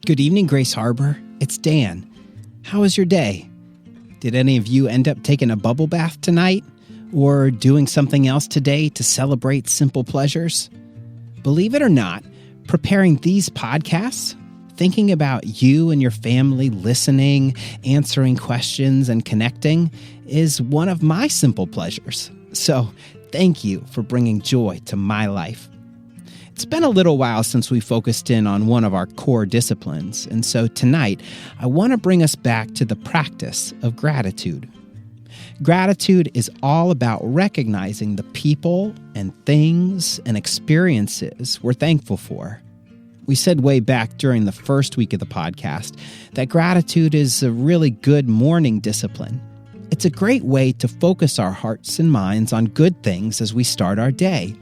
Good evening, Grace Harbor. It's Dan. How was your day? Did any of you end up taking a bubble bath tonight? Or doing something else today to celebrate simple pleasures? Believe it or not, preparing these podcasts, thinking about you and your family listening, answering questions, and connecting is one of my simple pleasures. So thank you for bringing joy to my life. It's been a little while since we focused in on one of our core disciplines, and so tonight I want to bring us back to the practice of gratitude. Gratitude is all about recognizing the people and things and experiences we're thankful for. We said way back during the first week of the podcast that gratitude is a really good morning discipline. It's a great way to focus our hearts and minds on good things as we start our day.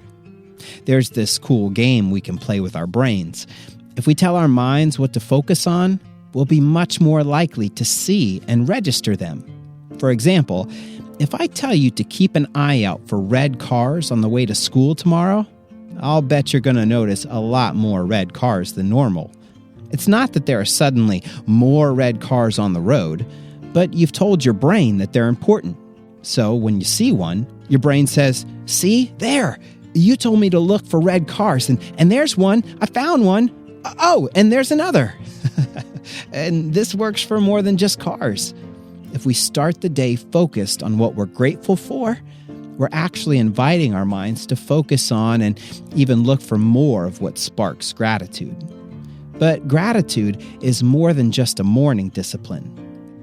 There's this cool game we can play with our brains. If we tell our minds what to focus on, we'll be much more likely to see and register them. For example, if I tell you to keep an eye out for red cars on the way to school tomorrow, I'll bet you're going to notice a lot more red cars than normal. It's not that there are suddenly more red cars on the road, but you've told your brain that they're important. So when you see one, your brain says, "See, there! You told me to look for red cars, and there's one. I found one. Oh, and there's another." And this works for more than just cars. If we start the day focused on what we're grateful for, we're actually inviting our minds to focus on and even look for more of what sparks gratitude. But gratitude is more than just a morning discipline.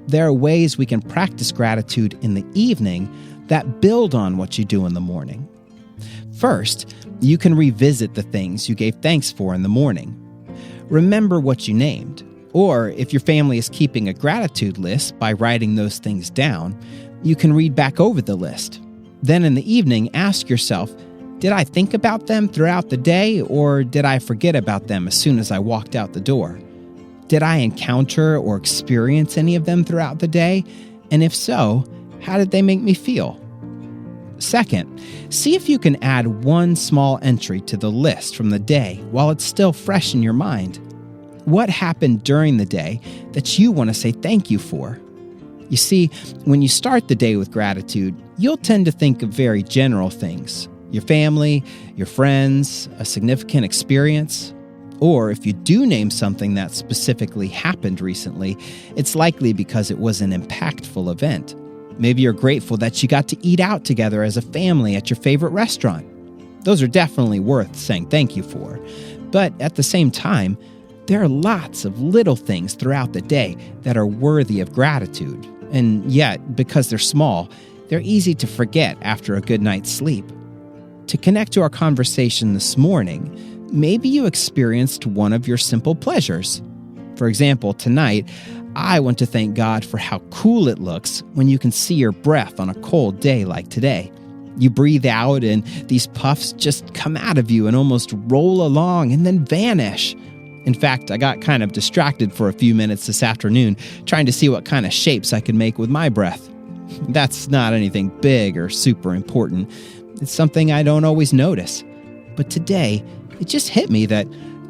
There are ways we can practice gratitude in the evening that build on what you do in the morning. First, you can revisit the things you gave thanks for in the morning. Remember what you named, or if your family is keeping a gratitude list by writing those things down, you can read back over the list. Then in the evening, ask yourself, did I think about them throughout the day, or did I forget about them as soon as I walked out the door? Did I encounter or experience any of them throughout the day? And if so, how did they make me feel? Second, see if you can add one small entry to the list from the day while it's still fresh in your mind. What happened during the day that you want to say thank you for? You see, when you start the day with gratitude, you'll tend to think of very general things. Your family, your friends, a significant experience. Or if you do name something that specifically happened recently, it's likely because it was an impactful event. Maybe you're grateful that you got to eat out together as a family at your favorite restaurant. Those are definitely worth saying thank you for. But at the same time, there are lots of little things throughout the day that are worthy of gratitude. And yet, because they're small, they're easy to forget after a good night's sleep. To connect to our conversation this morning, maybe you experienced one of your simple pleasures. For example, tonight, I want to thank God for how cool it looks when you can see your breath on a cold day like today. You breathe out and these puffs just come out of you and almost roll along and then vanish. In fact, I got kind of distracted for a few minutes this afternoon trying to see what kind of shapes I could make with my breath. That's not anything big or super important. It's something I don't always notice. But today, it just hit me that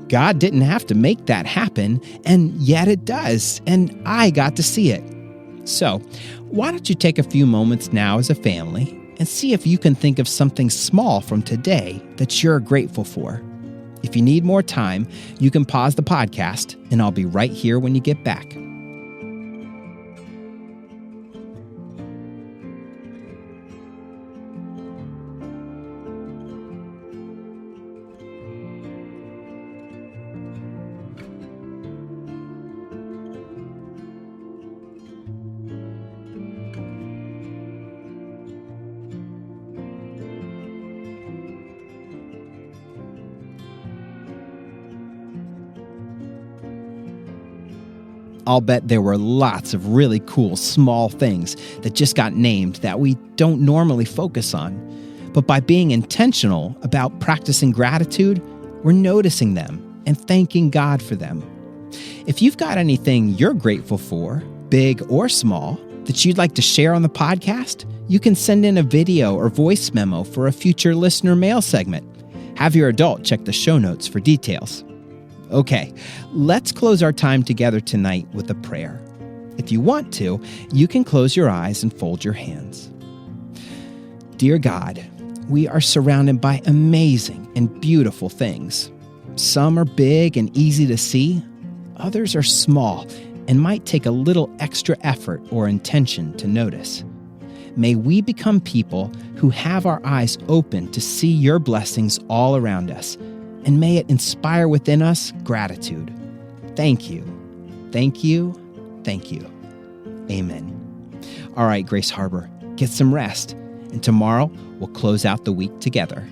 God didn't have to make that happen, and yet it does, and I got to see it. So, why don't you take a few moments now as a family and see if you can think of something small from today that you're grateful for. If you need more time, you can pause the podcast, and I'll be right here when you get back. I'll bet there were lots of really cool small things that just got named that we don't normally focus on. But by being intentional about practicing gratitude, we're noticing them and thanking God for them. If you've got anything you're grateful for, big or small, that you'd like to share on the podcast, you can send in a video or voice memo for a future listener mail segment. Have your adult check the show notes for details. Okay, let's close our time together tonight with a prayer. If you want to, you can close your eyes and fold your hands. Dear God, we are surrounded by amazing and beautiful things. Some are big and easy to see. Others are small and might take a little extra effort or intention to notice. May we become people who have our eyes open to see your blessings all around us, and may it inspire within us gratitude. Thank you. Thank you. Thank you. Amen. All right, Grace Harbor, get some rest, and tomorrow we'll close out the week together.